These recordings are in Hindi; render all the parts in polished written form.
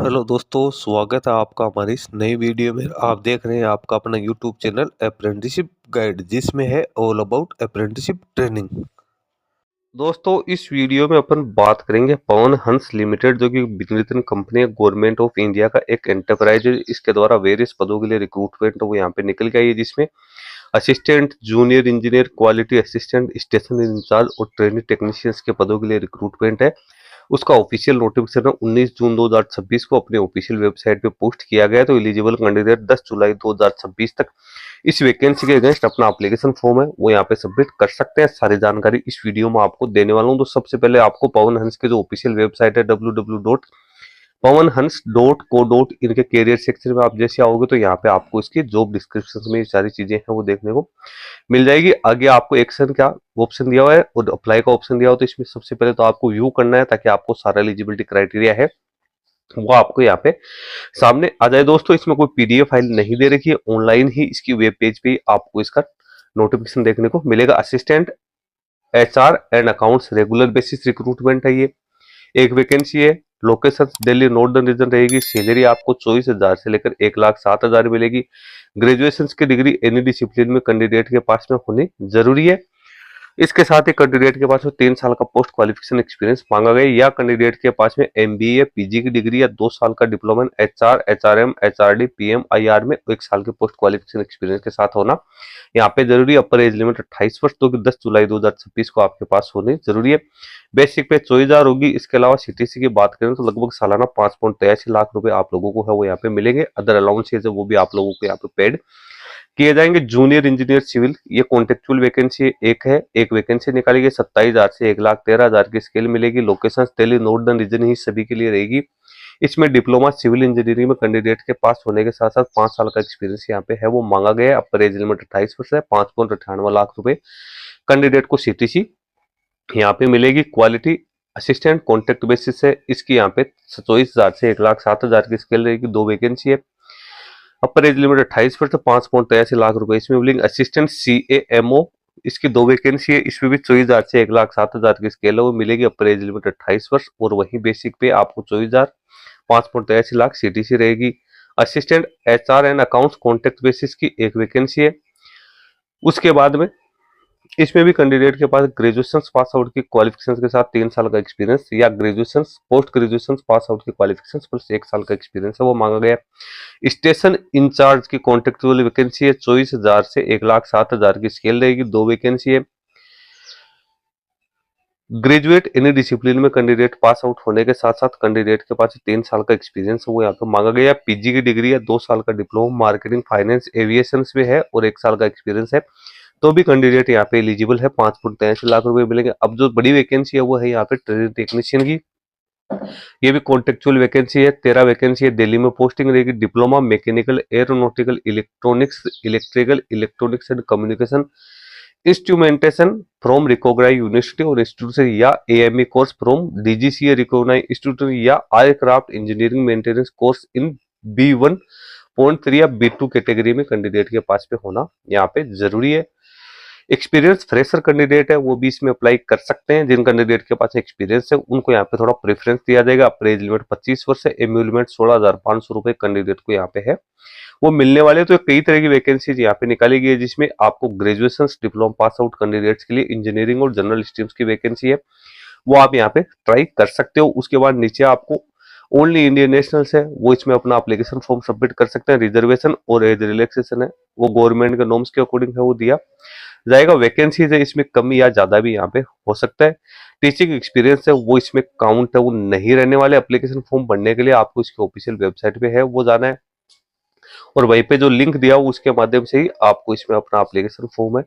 हेलो दोस्तों, स्वागत है आपका हमारी इस नई वीडियो में। आप देख रहे हैं आपका अपना यूट्यूब चैनल अप्रेंटिसशिप गाइड, जिसमें है ऑल अबाउट अप्रेंटिसशिप ट्रेनिंग। दोस्तों, इस वीडियो में अपन बात करेंगे पवन हंस लिमिटेड, जो कि विनिर्माण कंपनी है, गवर्नमेंट ऑफ इंडिया का एक एंटरप्राइज है। इसके द्वारा वेरियस पदों के लिए रिक्रूटमेंट वो यहाँ पे निकल के आई है, जिसमें assistant, junior engineer, quality assistant, station in charge और ट्रेनिंग टेक्नीशियंस के पदों के लिए रिक्रूटमेंट है। उसका ऑफिशियल नोटिफिकेशन 19 जून 2026 को अपने ऑफिशियल वेबसाइट पे पोस्ट किया गया है। तो एलिजिबल कैंडिडेट 10 जुलाई 2026 तक इस वैकेंसी के अगेंस्ट अपना एप्लीकेशन फॉर्म है वो यहाँ पे सबमिट कर सकते हैं। सारी जानकारी इस वीडियो में आपको देने वाला हूँ। तो सबसे पहले आपको पवन हंस के जो ऑफिशियल वेबसाइट है www.pawanhans.co.in के कैरियर सेक्शन में आप जैसे आओगे तो यहाँ पे आपको इसकी जॉब डिस्क्रिप्शन में ये सारी चीजें हैं वो देखने को मिल जाएगी। आगे आपको एक्शन का ऑप्शन दिया हुआ है और अप्लाई का ऑप्शन दिया हुआ है। तो इसमें सबसे पहले तो आपको व्यू करना है ताकि आपको सारा एलिजिबिलिटी क्राइटेरिया है वो आपको यहाँ पे सामने आ जाए। दोस्तों, इसमें कोई पीडीएफ फाइल नहीं दे रखी है, ऑनलाइन ही इसकी वेब पेज पे आपको इसका नोटिफिकेशन देखने को मिलेगा। Assistant HR and accounts regular basis recruitment है ये। एक वैकेंसी है, लोकेशन दिल्ली नॉर्दर्न रीजन रहेगी। सैलरी आपको 24,000 से लेकर 1,07,000 मिलेगी। ग्रेजुएशन की डिग्री एनी डिसिप्लिन में कैंडिडेट के पास में होनी जरूरी है। इसके साथ ही कैंडिडेट के पास में 3 साल का पोस्ट क्वालिफिकेशन एक्सपीरियंस मांगा गया, या कैंडिडेट के पास में एमबीए पीजी की डिग्री या 2 साल का diploma HR HRM HRD PM IR में 1 साल के पोस्ट क्वालिफिकेशन एक्सपीरियंस के साथ होना यहाँ पे जरूरी। अपर एज लिमिट 28 वर्ष, तो 10 जुलाई 2026 को आपके पास होनी जरूरी है। बेसिक पे 24,000 होगी। इसके अलावा सीटीसी की बात करें तो लगभग सालाना 5.83 लाख रुपए आप लोगों को है वो यहाँ पे मिलेंगे। अदर अलाउंसेज है वो भी आप लोगों को यहाँ पे पेड किए जाएंगे। जूनियर इंजीनियर सिविल, ये कॉन्टेक्चुअल वैकेंसी एक वैकेंसी निकाली गई। 27,000 से 1,13,000 की स्केल मिलेगी। लोकेशन दिल्ली नॉर्दर्न रीजन ही सभी के लिए रहेगी। इसमें डिप्लोमा सिविल इंजीनियरिंग में कैंडिडेट के पास होने के साथ साथ 5 साल का एक्सपीरियंस यहाँ पे है वो मांगा गया है। अपर एज लिमिट 28 वर्ष है। 5.98 लाख रुपए कैंडिडेट को सीटीसी यहाँ पे मिलेगी। क्वालिटी असिस्टेंट कॉन्ट्रैक्ट बेसिस है, इसकी यहाँ पे 24,000 से 1,07,000 की स्केल रहेगी। 2 वैकेंसी है। अपर एज लिमिट 28 वर्ष, 5.83 लाख रुपए इसमें मिलेंगे। असिस्टेंट CAMO, इसकी 2 वैकेंसी है। इसमें भी 24,000 से 1,07,000 की स्केल है वो मिलेगी। अपर एज लिमिट 28 वर्ष और वही बेसिक पे आपको 24,000, 5.83 लाख सीटीसी रहेगी। Assistant HR and accounts contract basis की 1 वैकेंसी है। उसके बाद में इसमें भी कैंडिडेट के पास ग्रेजुएशन पास आउट की क्वालिफिकेशन के साथ 3 साल का एक्सपीरियंस या graduation post graduation pass out की क्वालिफिकेशन प्लस 1 साल का एक्सपीरियंस है वो मांगा गया। स्टेशन इंचार्ज की कॉन्ट्रेक्चुअल वैकेंसी है। 24,000 से 1,07,000 की स्केल रहेगी। 2 वैकेंसी है। ग्रेजुएट एनी डिसिप्लिन में कैंडिडेट पास आउट होने के साथ साथ कैंडिडेट के पास 3 साल का एक्सपीरियंस है वो यहाँ पे मांगा गया। पीजी की डिग्री है। 2 साल का डिप्लोमा मार्केटिंग फाइनेंस एविएशन में है और 1 साल का एक्सपीरियंस है तो भी कैंडिडेट यहाँ पे एलिजिबल है। 5.83 लाख रुपए मिलेंगे। अब जो बड़ी वैकेंसी है वो है यहाँ पे ट्रेनिंग टेक्नीशियन की। ये भी कॉन्टेक्चुअल वैकेंसी है। 13 वैकेंसी है। दिल्ली में पोस्टिंग रहेगी। Diploma mechanical aeronautical electronics electrical electronics and communication instrumentation from recognize university और इंस्टीट्यूट या AME कोर्स फ्रॉम DGCA रिकॉग्नाइज इंस्टीट्यूट या aircraft engineering maintenance course in B1.3 या B2 कैटेगरी में कैंडिडेट के पास पे होना यहाँ पे जरूरी है। एक्सपीरियंस फ्रेशर कैंडिडेट है वो भी इसमें अप्लाई कर सकते हैं। जिन कैंडिडेट के पास एक्सपीरियंस है उनको यहाँ पे थोड़ा प्रेफरेंस दिया जाएगा। अप्रेज लिमिट 25 वर्ष है। एम्यूलमेंट 16,500 रुपए कैंडिडेट को यहाँ पे है वो मिलने वाले। तो कई तरह की वैकेंसीज यहाँ पे निकाली गई है, जिसमें आपको graduation diploma pass out candidates के लिए इंजीनियरिंग और जनरल स्ट्रीम्स की वैकेंसी है वो आप यहाँ पे ट्राई कर सकते हो। उसके बाद नीचे आपको ओनली इंडियन नेशनल्स है वो इसमें अपना एप्लीकेशन फॉर्म सबमिट कर सकते हैं। रिजर्वेशन और एज रिलैक्सेशन है वो गवर्नमेंट के नॉर्म्स के अकॉर्डिंग है वो दिया जाएगा। वैकेंसीज है इसमें कम या ज्यादा भी यहाँ पे हो सकता है। टीचिंग एक्सपीरियंस है वो इसमें काउंट है वो नहीं रहने वाले। एप्लीकेशन फॉर्म भरने के लिए आपको इसके ऑफिशियल वेबसाइट पे है वो जाना है और वहीं पे जो लिंक दिया हो उसके माध्यम से ही आपको इसमें अपना एप्लीकेशन फॉर्म है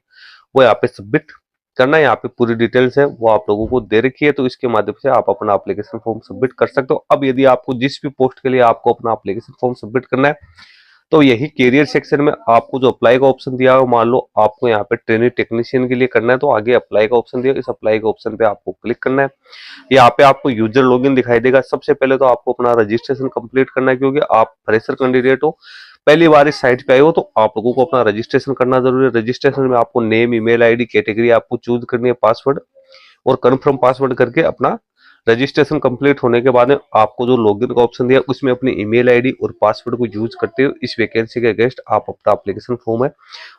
वो यहाँ पे सबमिट करना है। यहाँ पे पूरी डिटेल्स है वो आप लोगों को दे रखी है तो इसके माध्यम से आप अपना एप्लीकेशन फॉर्म सबमिट कर सकते हो। अब यदि आपको जिस भी पोस्ट के लिए आपको अपना एप्लीकेशन फॉर्म सबमिट करना है तो यही कैरियर सेक्शन में आपको जो अप्लाई का ऑप्शन दिया है, मान लो आपको यहाँ पे ट्रेनिंग टेक्नीशियन के लिए करना है तो आगे अप्लाई का ऑप्शन दिया, इस अप्लाई के ऑप्शन पे आपको क्लिक करना है। यहाँ पे आपको यूजर लॉगिन दिखाई देगा। सबसे पहले तो आपको अपना रजिस्ट्रेशन कंप्लीट करना है क्योंकि आप फ्रेशर कैंडिडेट हो, पहली बार इस साइट पे आए हो तो आप लोगों को अपना रजिस्ट्रेशन करना जरूरी है। रजिस्ट्रेशन में आपको नेम, ईमेल आईडी, कैटेगरी आपको चूज करनी है, पासवर्ड और कन्फर्म पासवर्ड करके अपना रजिस्ट्रेशन कंप्लीट होने के बाद में आपको जो लॉगिन का ऑप्शन दिया उसमें अपनी ईमेल आईडी और पासवर्ड को यूज करते हुए इस वैकेंसी के अगेंस्ट आप अपना एप्लीकेशन फॉर्म है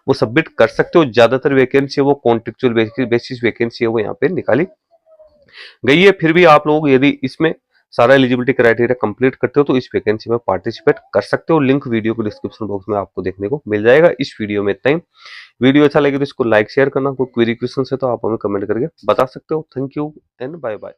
वो सबमिट कर सकते हो। ज्यादातर वैकेंसी है वो कॉन्ट्रेक्चुअल बेसिस वैकेंसी है वो यहाँ पे निकाली गई है। फिर भी आप लोग यदि इसमें सारा एलिजिबिलिटी क्राइटेरिया कंप्लीट करते हो तो इस वैकेंसी में पार्टिसिपेट कर सकते हो। लिंक वीडियो के डिस्क्रिप्शन बॉक्स में आपको देखने को मिल जाएगा। इस वीडियो में इतना ही। वीडियो अच्छा लगे तो इसको लाइक शेयर करना। कोई क्वेरी क्वेश्चन है तो आप हमें कमेंट करके बता सकते हो। Thank you and bye bye.